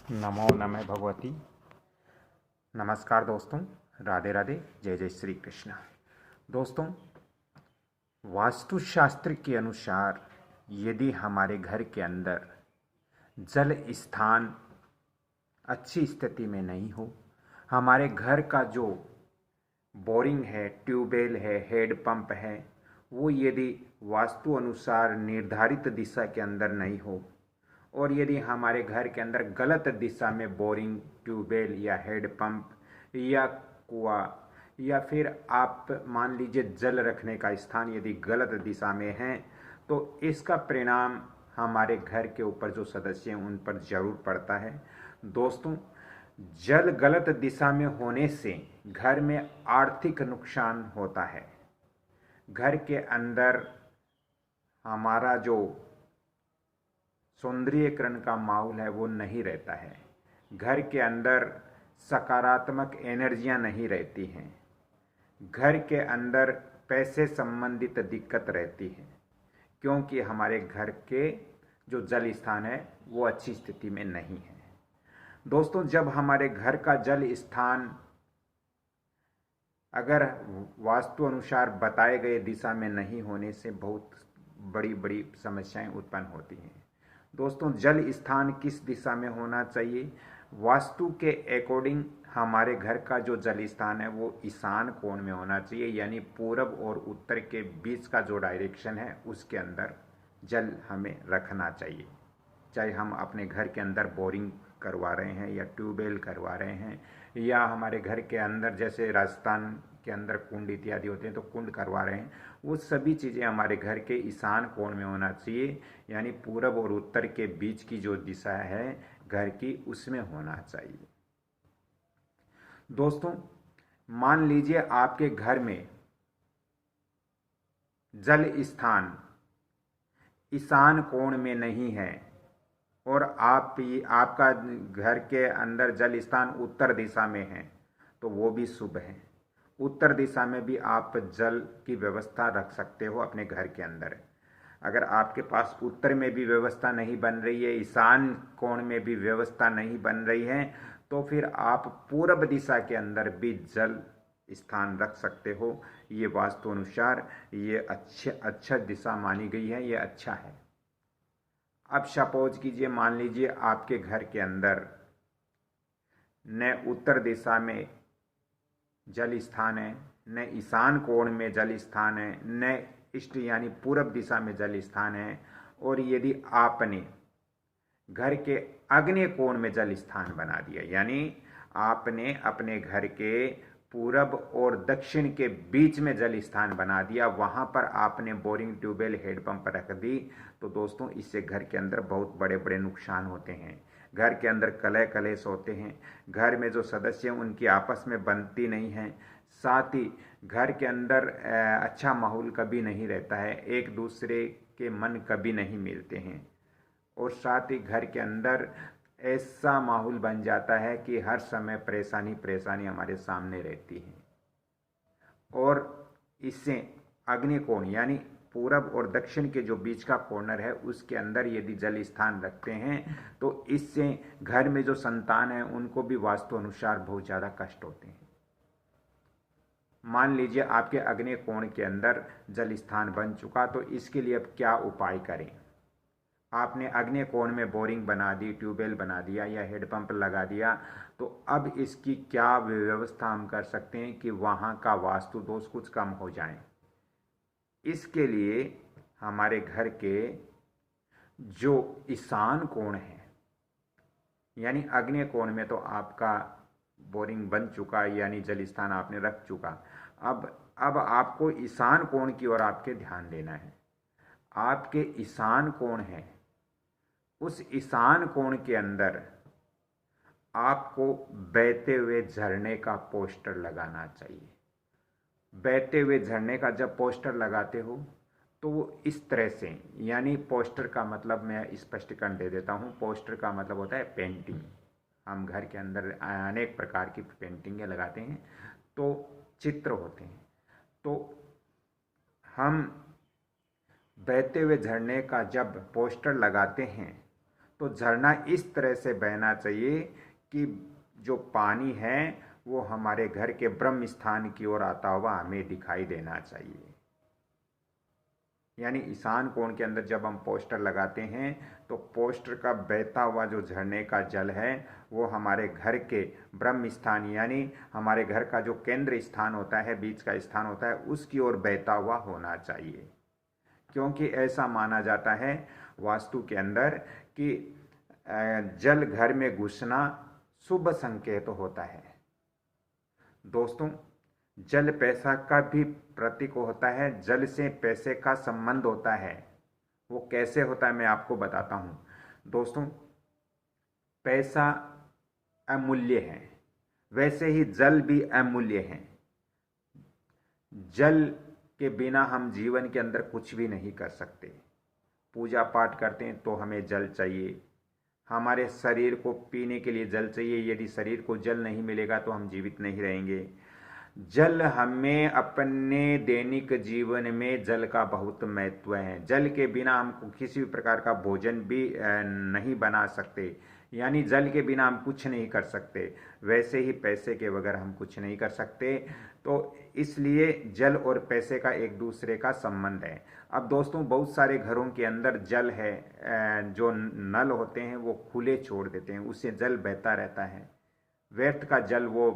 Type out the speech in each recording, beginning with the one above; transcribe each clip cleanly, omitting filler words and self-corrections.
नमो नमः भगवती। नमस्कार दोस्तों, राधे राधे, जय जय श्री कृष्ण। दोस्तों, वास्तुशास्त्र के अनुसार यदि हमारे घर के अंदर जल स्थान अच्छी स्थिति में नहीं हो, हमारे घर का जो बोरिंग है, ट्यूबवेल है, हेड पंप है, वो यदि वास्तु अनुसार निर्धारित दिशा के अंदर नहीं हो और यदि हमारे घर के अंदर गलत दिशा में बोरिंग, ट्यूबवेल या हेड पंप या कुआं या फिर आप मान लीजिए जल रखने का स्थान यदि गलत दिशा में है, तो इसका परिणाम हमारे घर के ऊपर जो सदस्य हैं उन पर जरूर पड़ता है। दोस्तों, जल गलत दिशा में होने से घर में आर्थिक नुकसान होता है। घर के अंदर हमारा जो सौंदर्यीकरण का माहौल है वो नहीं रहता है। घर के अंदर सकारात्मक एनर्जियां नहीं रहती हैं। घर के अंदर पैसे संबंधित दिक्कत रहती है, क्योंकि हमारे घर के जो जल स्थान है वो अच्छी स्थिति में नहीं है। दोस्तों, जब हमारे घर का जल स्थान अगर वास्तु अनुसार बताए गए दिशा में नहीं होने से बहुत बड़ी बड़ी समस्याएं उत्पन्न होती हैं। दोस्तों, जल स्थान किस दिशा में होना चाहिए? वास्तु के अकॉर्डिंग हमारे घर का जो जल स्थान है वो ईशान कोण में होना चाहिए, यानी पूरब और उत्तर के बीच का जो डायरेक्शन है उसके अंदर जल हमें रखना चाहिए। चाहे हम अपने घर के अंदर बोरिंग करवा रहे हैं या ट्यूबवेल करवा रहे हैं, या हमारे घर के अंदर जैसे राजस्थान के अंदर कुंड इत्यादि होते हैं तो कुंड करवा रहे हैं, वो सभी चीज़ें हमारे घर के ईशान कोण में होना चाहिए, यानी पूरब और उत्तर के बीच की जो दिशा है घर की उसमें होना चाहिए। दोस्तों, मान लीजिए आपके घर में जल स्थान ईशान कोण में नहीं है और आपका घर के अंदर जल स्थान उत्तर दिशा में है, तो वो भी शुभ है। उत्तर दिशा में भी आप जल की व्यवस्था रख सकते हो अपने घर के अंदर। अगर आपके पास उत्तर में भी व्यवस्था नहीं बन रही है, ईशान कोण में भी व्यवस्था नहीं बन रही है, तो फिर आप पूर्व दिशा के अंदर भी जल स्थान रख सकते हो। ये वास्तु अनुसार ये अच्छा दिशा मानी गई है, ये अच्छा है। अब सपोज कीजिए, मान लीजिए आपके घर के अंदर न उत्तर दिशा में जल स्थान है, न ईशान कोण में जल स्थान है, न ईस्ट यानी पूरब दिशा में जल स्थान है, और यदि आपने घर के आग्नेय कोण में जल स्थान बना दिया, यानी आपने अपने घर के पूरब और दक्षिण के बीच में जल स्थान बना दिया, वहां पर आपने बोरिंग, ट्यूबवेल, हेड पंप रख दी, तो दोस्तों इससे घर के अंदर बहुत बड़े बड़े नुकसान होते हैं। घर के अंदर कलह कलेश होते हैं, घर में जो सदस्य हैं उनकी आपस में बनती नहीं है, साथ ही घर के अंदर अच्छा माहौल कभी नहीं रहता है, एक दूसरे के मन कभी नहीं मिलते हैं, और साथ ही घर के अंदर ऐसा माहौल बन जाता है कि हर समय परेशानी परेशानी हमारे सामने रहती है। और इससे अग्नि कोण यानी पूरब और दक्षिण के जो बीच का कॉर्नर है उसके अंदर यदि जल स्थान रखते हैं तो इससे घर में जो संतान है उनको भी वास्तु अनुसार बहुत ज़्यादा कष्ट होते हैं। मान लीजिए आपके अग्नि कोण के अंदर जल स्थान बन चुका, तो इसके लिए अब क्या उपाय करें? आपने अग्नि कोण में बोरिंग बना दी, ट्यूबवेल बना दिया या हेड पंप लगा दिया, तो अब इसकी क्या व्यवस्था हम कर सकते हैं कि वहाँ का वास्तु दोष कुछ कम हो जाए? इसके लिए हमारे घर के जो ईशान कोण है, यानी अग्नि कोण में तो आपका बोरिंग बन चुका, यानी जल स्थान आपने रख चुका, अब आपको ईशान कोण की ओर आपके ध्यान देना है। आपके ईशान कोण है, उस ईशान कोण के अंदर आपको बहते हुए झरने का पोस्टर लगाना चाहिए। बहते हुए झरने का जब पोस्टर लगाते हो तो वो इस तरह से, यानी पोस्टर का मतलब मैं स्पष्टीकरण दे देता हूँ। पोस्टर का मतलब होता है पेंटिंग। हम घर के अंदर अनेक प्रकार की पेंटिंगें लगाते हैं, तो चित्र होते हैं, तो हम बहते हुए झरने का जब पोस्टर लगाते हैं तो झरना इस तरह से बहना चाहिए कि जो पानी है वो हमारे घर के ब्रह्म स्थान की ओर आता हुआ हमें दिखाई देना चाहिए। यानी ईशान कोण के अंदर जब हम पोस्टर लगाते हैं तो पोस्टर का बहता हुआ जो झरने का जल है वो हमारे घर के ब्रह्म स्थान यानी हमारे घर का जो केंद्र स्थान होता है, बीच का स्थान होता है, उसकी ओर बहता हुआ होना चाहिए। क्योंकि ऐसा माना जाता है वास्तु के अंदर कि जल घर में घुसना शुभ संकेत होता है। दोस्तों, जल पैसा का भी प्रतीक होता है, जल से पैसे का संबंध होता है। वो कैसे होता है मैं आपको बताता हूँ। दोस्तों, पैसा अमूल्य है, वैसे ही जल भी अमूल्य है। जल के बिना हम जीवन के अंदर कुछ भी नहीं कर सकते। पूजा पाठ करते हैं तो हमें जल चाहिए, हमारे शरीर को पीने के लिए जल चाहिए। यदि शरीर को जल नहीं मिलेगा तो हम जीवित नहीं रहेंगे। जल हमें अपने दैनिक जीवन में जल का बहुत महत्व है। जल के बिना हम किसी भी प्रकार का भोजन भी नहीं बना सकते, यानी जल के बिना हम कुछ नहीं कर सकते। वैसे ही पैसे के बगैर हम कुछ नहीं कर सकते। तो इसलिए जल और पैसे का एक दूसरे का संबंध है। अब दोस्तों, बहुत सारे घरों के अंदर जल है, जो नल होते हैं वो खुले छोड़ देते हैं, उससे जल बहता रहता है, व्यर्थ का जल वो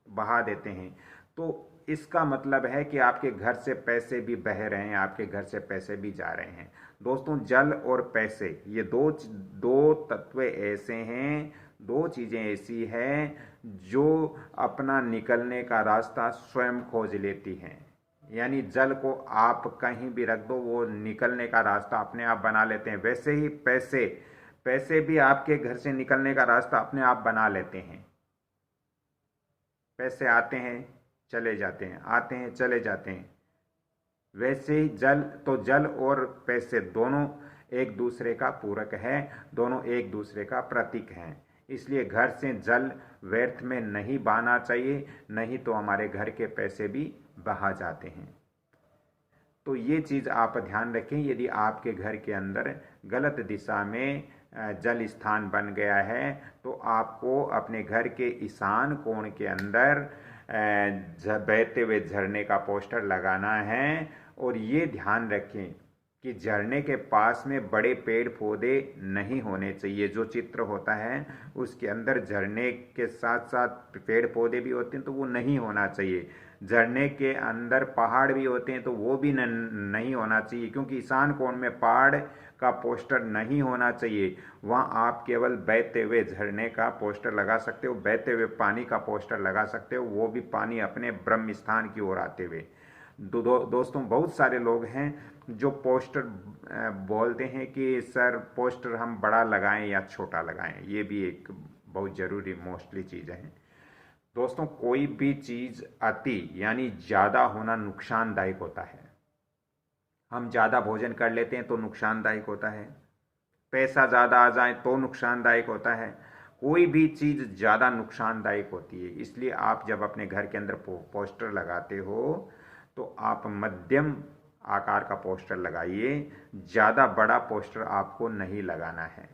बहा देते हैं। तो इसका मतलब है कि आपके घर से पैसे भी बह रहे हैं, आपके घर से पैसे भी जा रहे हैं। दोस्तों, जल और पैसे ये दो तत्व ऐसे हैं, दो चीजें ऐसी हैं जो अपना निकलने का रास्ता स्वयं खोज लेती हैं। यानी जल को आप कहीं भी रख दो, वो निकलने का रास्ता अपने आप बना लेते हैं। वैसे ही पैसे भी आपके घर से निकलने का रास्ता अपने आप बना लेते हैं। पैसे आते हैं चले जाते हैं, आते हैं चले जाते हैं। वैसे ही जल और पैसे दोनों एक दूसरे का पूरक है, दोनों एक दूसरे का प्रतीक हैं। इसलिए घर से जल व्यर्थ में नहीं बहाना चाहिए, नहीं तो हमारे घर के पैसे भी बहा जाते हैं। तो ये चीज़ आप ध्यान रखें। यदि आपके घर के अंदर गलत दिशा में जल स्थान बन गया है तो आपको अपने घर के ईशान कोण के अंदर बहते हुए झरने का पोस्टर लगाना है। और ये ध्यान रखें कि झरने के पास में बड़े पेड़ पौधे नहीं होने चाहिए। जो चित्र होता है उसके अंदर झरने के साथ साथ पेड़ पौधे भी होते हैं तो वो नहीं होना चाहिए। झरने के अंदर पहाड़ भी होते हैं तो वो भी नहीं होना चाहिए, क्योंकि ईशान कोण में पहाड़ का पोस्टर नहीं होना चाहिए। वहाँ आप केवल बहते हुए झरने का पोस्टर लगा सकते हो, बहते हुए पानी का पोस्टर लगा सकते हो, वो भी पानी अपने ब्रह्म स्थान की ओर आते हुए। दोस्तों, बहुत सारे लोग हैं जो पोस्टर बोलते हैं कि सर पोस्टर हम बड़ा लगाएं या छोटा लगाएं। ये भी एक बहुत ज़रूरी मोस्टली चीज़ है। दोस्तों, कोई भी चीज़ अति यानी ज़्यादा होना नुकसानदायक होता है। हम ज़्यादा भोजन कर लेते हैं तो नुकसानदायक होता है, पैसा ज़्यादा आ जाए तो नुकसानदायक होता है। कोई भी चीज़ ज़्यादा नुकसानदायक होती है। इसलिए आप जब अपने घर के अंदर पोस्टर लगाते हो तो आप मध्यम आकार का पोस्टर लगाइए, ज़्यादा बड़ा पोस्टर आपको नहीं लगाना है।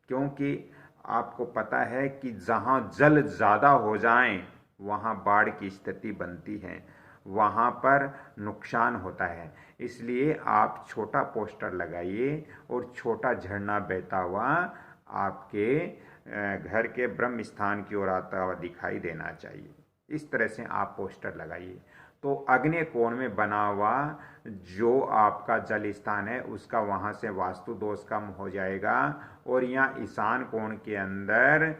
क्योंकि आपको पता है कि जहाँ जल ज़्यादा हो जाए वहाँ बाढ़ की स्थिति बनती है, वहाँ पर नुकसान होता है। इसलिए आप छोटा पोस्टर लगाइए और छोटा झरना बहता हुआ आपके घर के ब्रह्म स्थान की ओर आता हुआ दिखाई देना चाहिए। इस तरह से आप पोस्टर लगाइए तो आग्नेय कोण में बना हुआ जो आपका जल स्थान है उसका वहाँ से वास्तु दोष कम हो जाएगा और यहाँ ईशान कोण के अंदर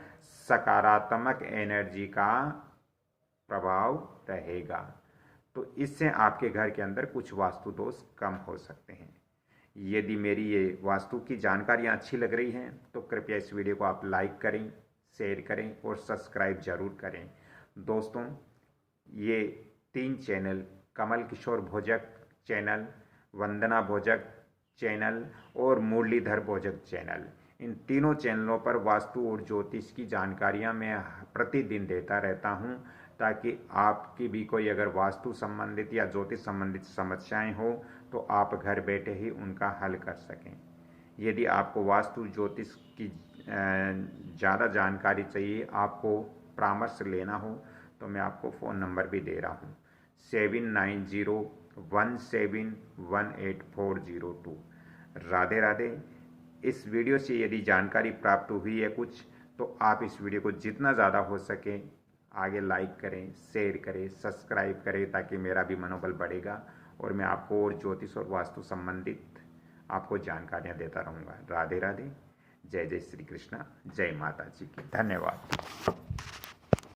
सकारात्मक एनर्जी का प्रभाव रहेगा। तो इससे आपके घर के अंदर कुछ वास्तु दोष कम हो सकते हैं। यदि मेरी ये वास्तु की जानकारियाँ अच्छी लग रही हैं तो कृपया इस वीडियो को आप लाइक करें, शेयर करें और सब्सक्राइब जरूर करें। दोस्तों, ये 3 चैनल कमल किशोर भोजक चैनल, वंदना भोजक चैनल और मुरलीधर भोजक चैनल, इन तीनों चैनलों पर वास्तु और ज्योतिष की जानकारियां मैं प्रतिदिन देता रहता हूं, ताकि आपकी भी कोई अगर वास्तु संबंधित या ज्योतिष संबंधित समस्याएं हो तो आप घर बैठे ही उनका हल कर सकें। यदि आपको वास्तु ज्योतिष की ज़्यादा जानकारी चाहिए, आपको परामर्श लेना हो, तो मैं आपको फ़ोन नंबर भी दे रहा हूँ 7901718402। राधे राधे। इस वीडियो से यदि जानकारी प्राप्त हुई है कुछ, तो आप इस वीडियो को जितना ज़्यादा हो सके आगे लाइक करें, शेयर करें, सब्सक्राइब करें, ताकि मेरा भी मनोबल बढ़ेगा और मैं आपको और ज्योतिष और वास्तु संबंधित आपको जानकारियाँ देता रहूँगा। राधे राधे। जय जय श्री कृष्णा। जय माता जी की। धन्यवाद।